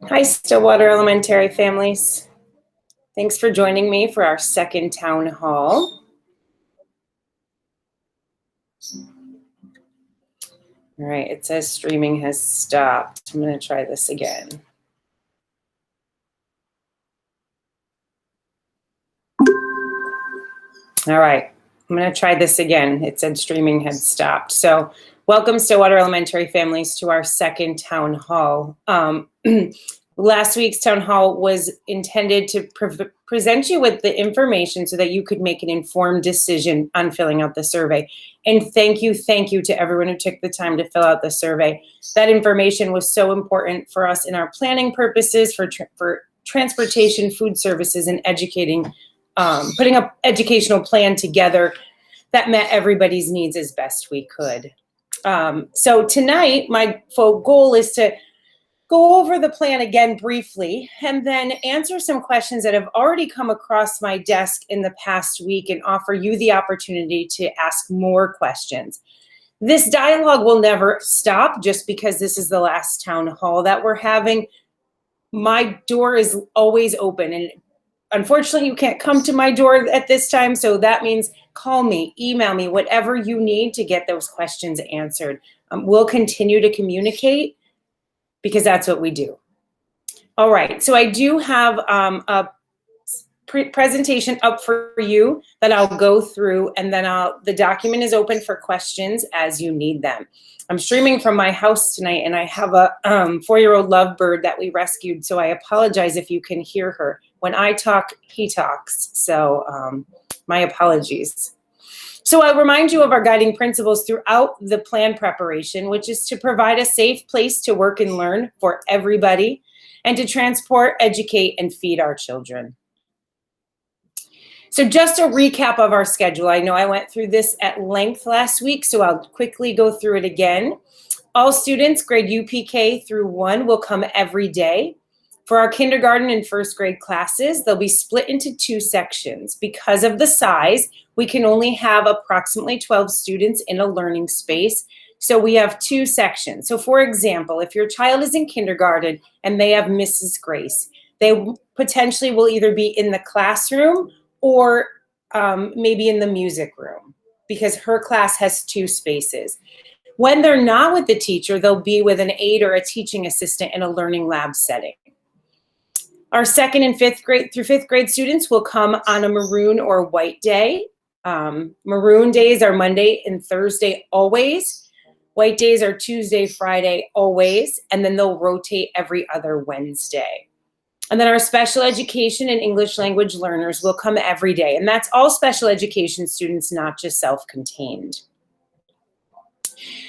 Hi, Stillwater Elementary families. Thanks for joining me for our second town hall. All right, it says streaming has stopped. I'm going to try this again. All right, I'm going to try this again. It said streaming had stopped. So welcome, Stillwater Elementary families, to our second town hall. Last week's town hall was intended to present you with the information so that you could make an informed decision on filling out the survey. And thank you to everyone who took the time to fill out the survey. That information was so important for us in our planning purposes for transportation, food services, and educating, putting an educational plan together that met everybody's needs as best we could. So tonight, my goal is to go over the plan again briefly, and then answer some questions that have already come across my desk in the past week and offer you the opportunity to ask more questions. This dialogue will never stop just because this is the last town hall that we're having. My door is always open, and unfortunately you can't come to my door at this time, so that means call me, email me, whatever you need to get those questions answered. We'll continue to communicate, because that's what we do. All right, so I do have a presentation up for you that I'll go through, and then the document is open for questions as you need them. I'm streaming from my house tonight, and I have a 4-year-old lovebird that we rescued, so I apologize if you can hear her. When I talk, he talks, so my apologies. So I'll remind you of our guiding principles throughout the plan preparation, which is to provide a safe place to work and learn for everybody, and to transport, educate, and feed our children. So just a recap of our schedule. I know I went through this at length last week, so I'll quickly go through it again. All students, grade UPK through 1, will come every day. For our kindergarten and first grade classes, they'll be split into 2 sections. Because of the size, we can only have approximately 12 students in a learning space, so we have 2 sections. So for example, if your child is in kindergarten and they have Mrs. Grace, they potentially will either be in the classroom or maybe in the music room, because her class has 2 spaces. When they're not with the teacher, they'll be with an aide or a teaching assistant in a learning lab setting. Our 2nd and 5th grade through 5th grade students will come on a maroon or white day. Maroon days are Monday and Thursday always. White days are Tuesday, Friday always, and then they'll rotate every other Wednesday. And then our special education and English language learners will come every day, and that's all special education students, not just self-contained.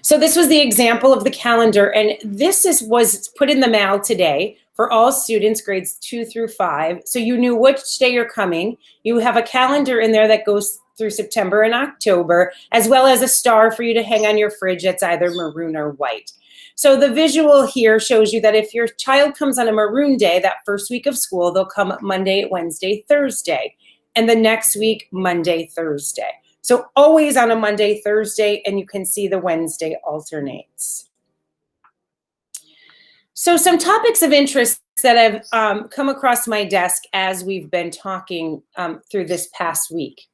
So this was the example of the calendar, and this was put in the mail today for all students grades 2 through 5. So you knew which day you're coming. You have a calendar in there that goes through September and October, as well as a star for you to hang on your fridge that's either maroon or white. So the visual here shows you that if your child comes on a maroon day, that first week of school, they'll come Monday, Wednesday, Thursday, and the next week, Monday, Thursday. So always on a Monday, Thursday, and you can see the Wednesday alternates. So some topics of interest that have come across my desk as we've been talking through this past week.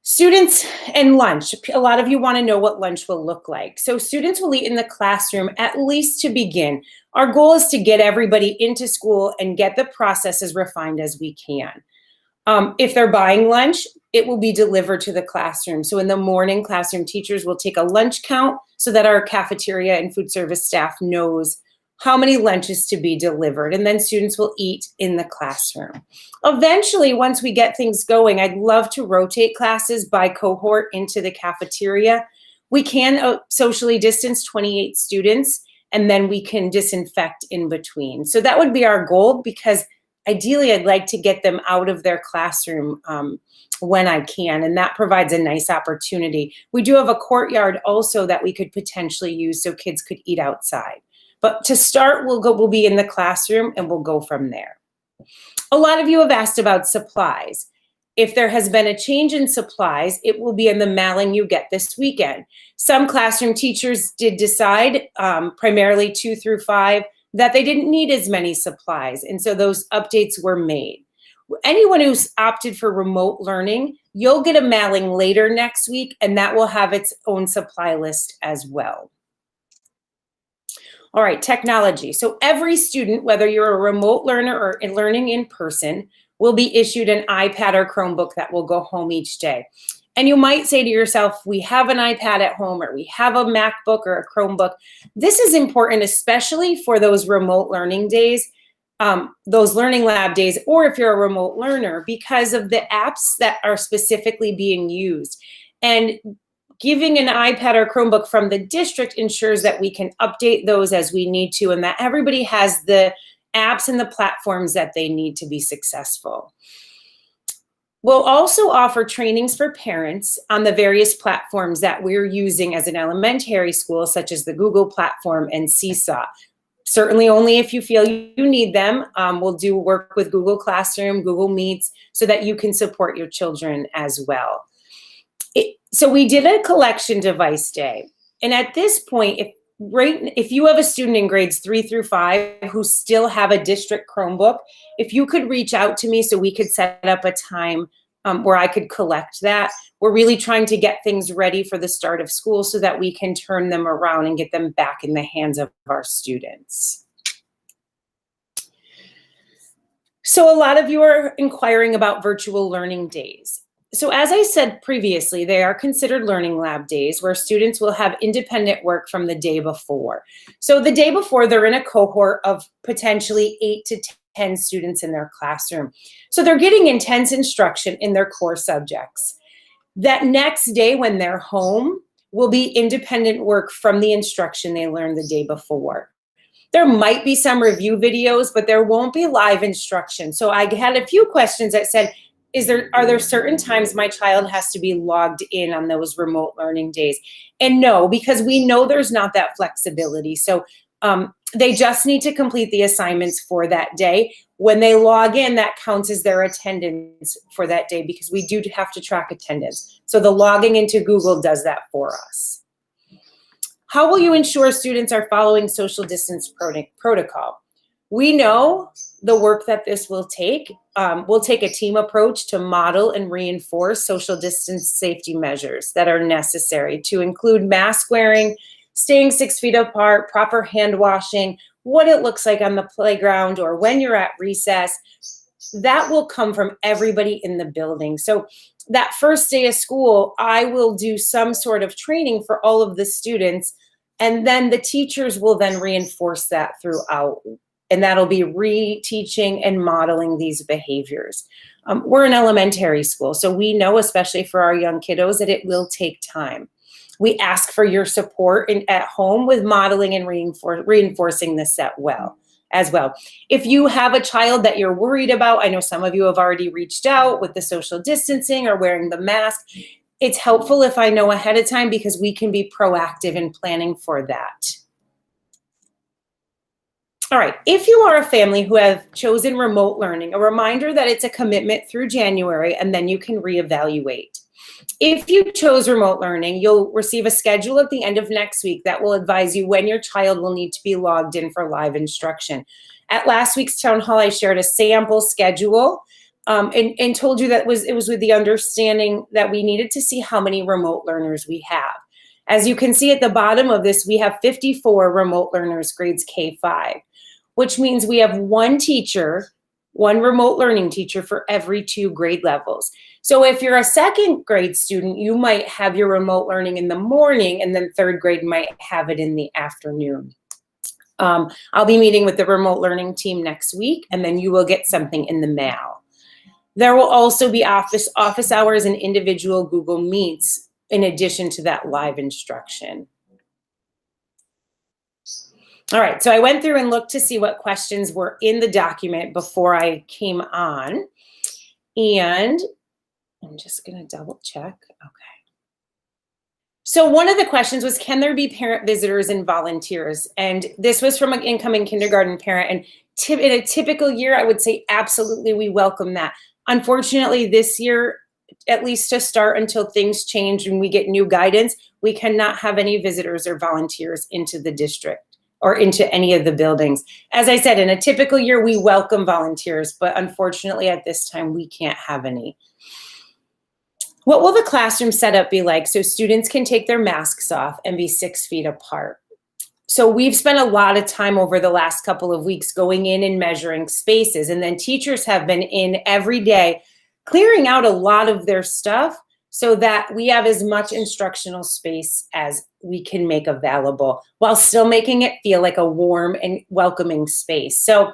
Students and lunch. A lot of you want to know what lunch will look like. So students will eat in the classroom, at least to begin. Our goal is to get everybody into school and get the process as refined as we can. If they're buying lunch, it will be delivered to the classroom. So in the morning, classroom teachers will take a lunch count so that our cafeteria and food service staff knows how many lunches to be delivered, and then students will eat in the classroom. Eventually, once we get things going, I'd love to rotate classes by cohort into the cafeteria. We can socially distance 28 students, and then we can disinfect in between. So that would be our goal, because ideally I'd like to get them out of their classroom when I can, and that provides a nice opportunity. We do have a courtyard also that we could potentially use so kids could eat outside. But to start, we'll be in the classroom, and we'll go from there. A lot of you have asked about supplies. If there has been a change in supplies, it will be in the mailing you get this weekend. Some classroom teachers did decide, primarily 2 through 5, that they didn't need as many supplies. And so those updates were made. Anyone who's opted for remote learning, you'll get a mailing later next week, and that will have its own supply list as well. All right, technology. So every student, whether you're a remote learner or learning in person, will be issued an iPad or Chromebook that will go home each day. And you might say to yourself, we have an iPad at home, or we have a MacBook or a Chromebook. This is important, especially for those remote learning days, those learning lab days, or if you're a remote learner, because of the apps that are specifically being used. And giving an iPad or Chromebook from the district ensures that we can update those as we need to, and that everybody has the apps and the platforms that they need to be successful. We'll also offer trainings for parents on the various platforms that we're using as an elementary school, such as the Google platform and Seesaw. Certainly only if you feel you need them. We'll do work with Google Classroom, Google Meets, so that you can support your children as well. So we did a collection device day. And at this point, if you have a student in grades 3 through 5 who still have a district Chromebook, if you could reach out to me so we could set up a time where I could collect that. We're really trying to get things ready for the start of school so that we can turn them around and get them back in the hands of our students. So a lot of you are inquiring about virtual learning days. So as I said previously, they are considered learning lab days where students will have independent work from the day before. So the day before, they're in a cohort of potentially 8 to 10 students in their classroom. So they're getting intense instruction in their core subjects. That next day when they're home will be independent work from the instruction they learned the day before. There might be some review videos, but there won't be live instruction. So I had a few questions that said, are there certain times my child has to be logged in on those remote learning days? And no, because we know there's not that flexibility. So they just need to complete the assignments for that day. When they log in, that counts as their attendance for that day, because we do have to track attendance. So the logging into Google does that for us. How will you ensure students are following social distance protocol? We know the work that this will take. We'll take a team approach to model and reinforce social distance safety measures that are necessary, to include mask wearing, staying 6 feet apart, proper hand washing, what it looks like on the playground or when you're at recess. That will come from everybody in the building. So that first day of school, I will do some sort of training for all of the students, and then the teachers will then reinforce that throughout. And that'll be reteaching and modeling these behaviors. We're an elementary school, so we know, especially for our young kiddos, that it will take time. We ask for your support at home with modeling and reinforcing this as well. If you have a child that you're worried about, I know some of you have already reached out with the social distancing or wearing the mask. It's helpful if I know ahead of time, because we can be proactive in planning for that. All right, if you are a family who have chosen remote learning, a reminder that it's a commitment through January, and then you can reevaluate. If you chose remote learning, you'll receive a schedule at the end of next week that will advise you when your child will need to be logged in for live instruction. At last week's town hall, I shared a sample schedule and told you that it was with the understanding that we needed to see how many remote learners we have. As you can see at the bottom of this, we have 54 remote learners, grades K-5, which means we have one teacher, one remote learning teacher for every 2 grade levels. So if you're a 2nd grade student, you might have your remote learning in the morning, and then 3rd grade might have it in the afternoon. I'll be meeting with the remote learning team next week, and then you will get something in the mail. There will also be office hours and individual Google Meets in addition to that live instruction. All right, so I went through and looked to see what questions were in the document before I came on, and I'm just gonna double check. Okay. So one of the questions was, can there be parent visitors and volunteers? And this was from an incoming kindergarten parent. And in a typical year, I would say absolutely, we welcome that. Unfortunately, this year, at least to start, until things change and we get new guidance, we cannot have any visitors or volunteers into the district or into any of the buildings. As I said, in a typical year, we welcome volunteers, but unfortunately at this time, we can't have any. What will the classroom setup be like so students can take their masks off and be 6 feet apart? So we've spent a lot of time over the last couple of weeks going in and measuring spaces, and then teachers have been in every day clearing out a lot of their stuff so that we have as much instructional space as we can make available while still making it feel like a warm and welcoming space. So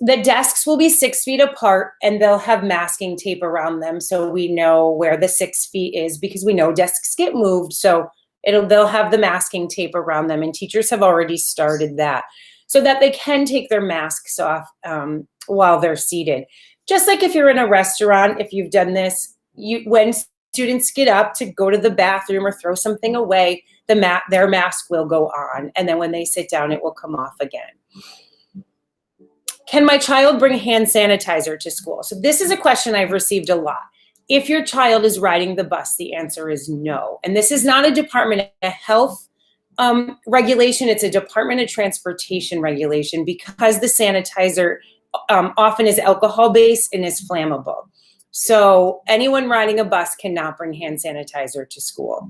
the desks will be 6 feet apart and they'll have masking tape around them so we know where the 6 feet is, because we know desks get moved. So they'll have the masking tape around them, and teachers have already started that so that they can take their masks off while they're seated. Just like if you're in a restaurant, if you've done this, when students get up to go to the bathroom or throw something away, their mask will go on. And then when they sit down, it will come off again. Can my child bring hand sanitizer to school? So this is a question I've received a lot. If your child is riding the bus, the answer is no. And this is not a Department of Health regulation, it's a Department of Transportation regulation, because the sanitizer often is alcohol-based and is flammable. So anyone riding a bus cannot bring hand sanitizer to school.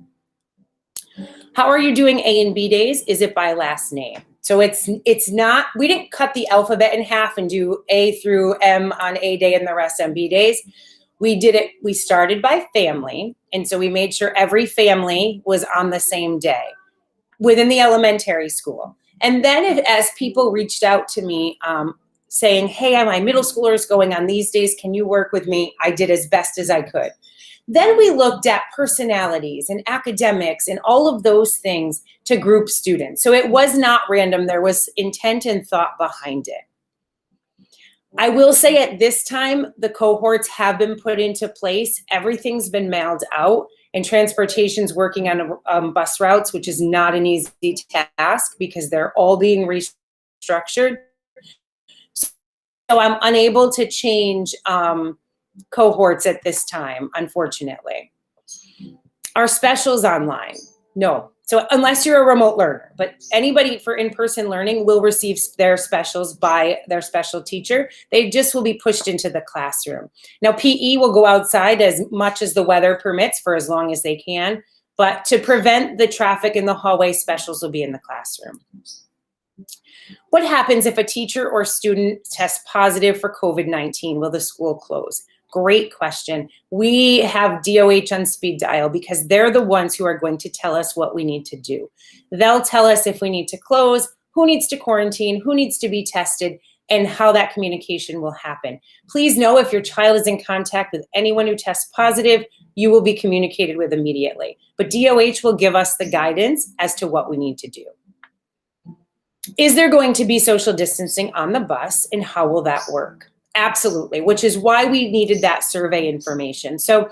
How are you doing A and B days? Is it by last name? So it's not, we didn't cut the alphabet in half and do A through M on A day and the rest on B days. We started by family. And so we made sure every family was on the same day within the elementary school. And then as people reached out to me saying, hey, my middle schooler is going on these days, can you work with me? I did as best as I could. Then we looked at personalities and academics and all of those things to group students. So it was not random. There was intent and thought behind it. I will say at this time, the cohorts have been put into place. Everything's been mailed out, and transportation's working on bus routes, which is not an easy task because they're all being restructured. So I'm unable to change cohorts at this time, unfortunately. Are specials online? No. So unless you're a remote learner, but anybody for in-person learning will receive their specials by their special teacher. They just will be pushed into the classroom. Now, PE will go outside as much as the weather permits for as long as they can, but to prevent the traffic in the hallway, specials will be in the classroom. What happens if a teacher or student tests positive for COVID-19? Will the school close? Great question. We have DOH on speed dial because they're the ones who are going to tell us what we need to do. They'll tell us if we need to close, who needs to quarantine, who needs to be tested, and how that communication will happen. Please know if your child is in contact with anyone who tests positive, you will be communicated with immediately. But DOH will give us the guidance as to what we need to do. Is there going to be social distancing on the bus, and how will that work? Absolutely, which is why we needed that survey information. So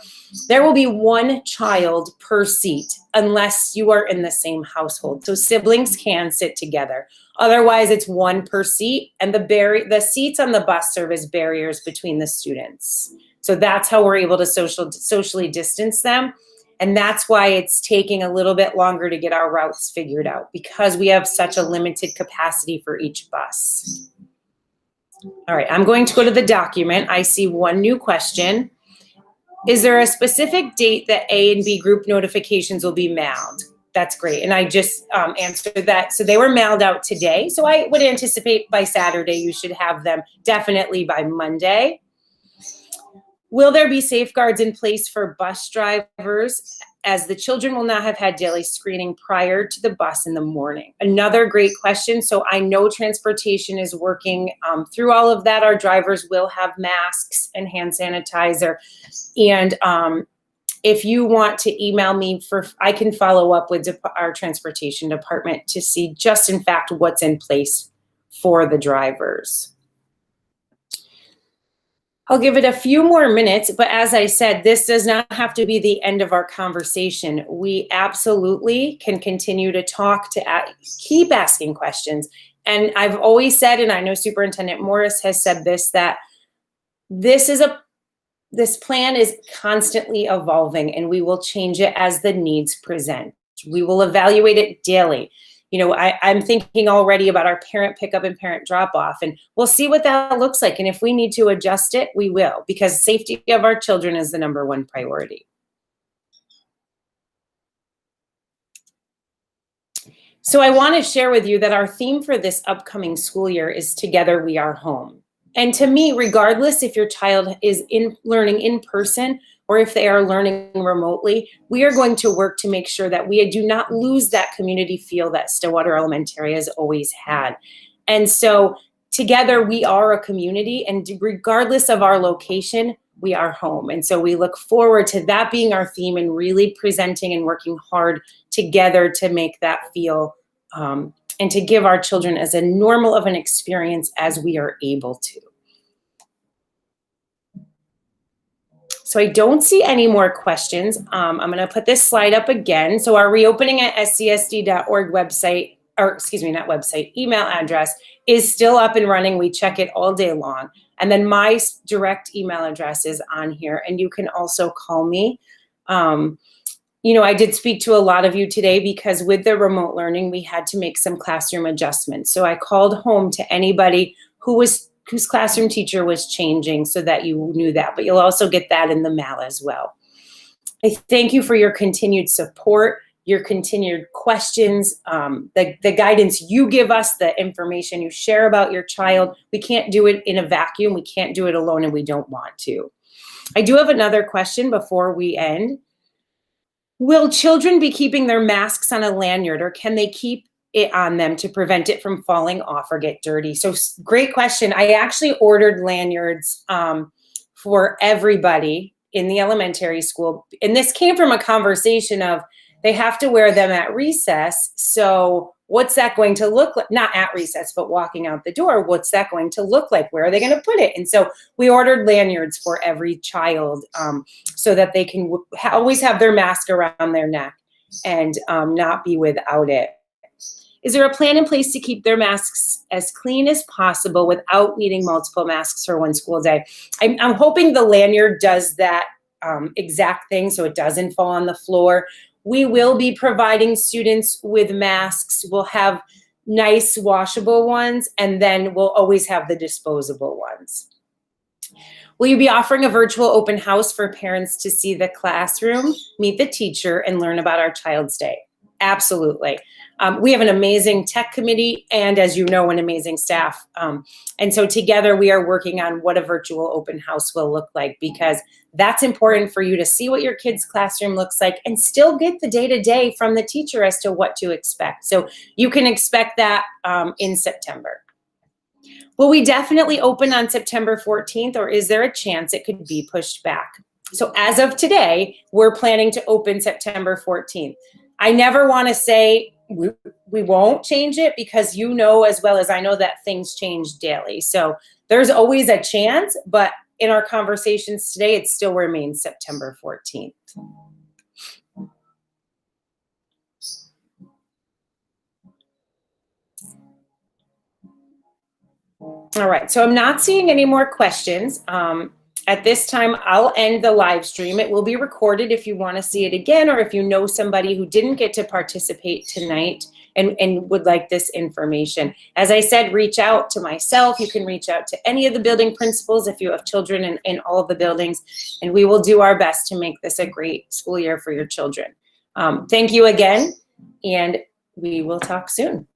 there will be one child per seat unless you are in the same household. So siblings can sit together. Otherwise, it's one per seat, and the seats on the bus serve as barriers between the students. So that's how we're able to socially distance them. And that's why it's taking a little bit longer to get our routes figured out, because we have such a limited capacity for each bus. All right, I'm going to go to the document. I see one new question. Is there a specific date that A and B group notifications will be mailed? That's great. And I just answered that. So they were mailed out today. So I would anticipate by Saturday, you should have them definitely by Monday. Will there be safeguards in place for bus drivers, as the children will not have had daily screening prior to the bus in the morning? Another great question. So I know transportation is working through all of that. Our drivers will have masks and hand sanitizer. And if you want to email me, I can follow up with our transportation department to see just in fact what's in place for the drivers. I'll give it a few more minutes, but as I said, this does not have to be the end of our conversation. We absolutely can continue to talk, keep asking questions. And I've always said, and I know Superintendent Morris has said this, that this plan is constantly evolving, and we will change it as the needs present. We will evaluate it daily. I'm thinking already about our parent pickup and parent drop off, and we'll see what that looks like. And if we need to adjust it, we will, because safety of our children is the number one priority. So I want to share with you that our theme for this upcoming school year is Together We Are Home. And to me, regardless if your child is learning in person or if they are learning remotely, we are going to work to make sure that we do not lose that community feel that Stillwater Elementary has always had. And so together we are a community, and regardless of our location, we are home. And so we look forward to that being our theme and really presenting and working hard together to make that feel and to give our children as a normal of an experience as we are able to. So I don't see any more questions. I'm going to put this slide up again. So our reopening at scsd.org website, or excuse me, not website, email address is still up and running. We check it all day long. And then my direct email address is on here, and you can also call me. I did speak to a lot of you today because with the remote learning, we had to make some classroom adjustments. So I called home to anybody whose classroom teacher was changing so that you knew that, but you'll also get that in the mail as well. I thank you for your continued support, your continued questions, the guidance you give us, the information you share about your child. We can't do it in a vacuum. We can't do it alone, and we don't want to. I do have another question before we end. Will children be keeping their masks on a lanyard, or can they keep it on them to prevent it from falling off or get dirty? So great question. I actually ordered lanyards for everybody in the elementary school. And this came from a conversation of they have to wear them at recess. So what's that going to look like? Not at recess, but walking out the door. What's that going to look like? Where are they going to put it? And so we ordered lanyards for every child so that they can always have their mask around their neck and not be without it. Is there a plan in place to keep their masks as clean as possible without needing multiple masks for one school day? I'm hoping the lanyard does that exact thing so it doesn't fall on the floor. We will be providing students with masks. We'll have nice washable ones, and then we'll always have the disposable ones. Will you be offering a virtual open house for parents to see the classroom, meet the teacher, and learn about our child's day? Absolutely. We have an amazing tech committee and, as you know, an amazing staff. And so together we are working on what a virtual open house will look like, because that's important for you to see what your kid's classroom looks like and still get the day-to-day from the teacher as to what to expect. So you can expect that in September. Will we definitely open on September 14th, or is there a chance it could be pushed back? So as of today, we're planning to open September 14th. I never want to say we won't change it, because you know as well as I know that things change daily. So there's always a chance, but in our conversations today, it still remains September 14th. All right, so I'm not seeing any more questions. At this time, I'll end the live stream. It will be recorded if you want to see it again, or if you know somebody who didn't get to participate tonight and would like this information. As I said, reach out to myself. You can reach out to any of the building principals if you have children in all of the buildings, and we will do our best to make this a great school year for your children. Thank you again, and we will talk soon.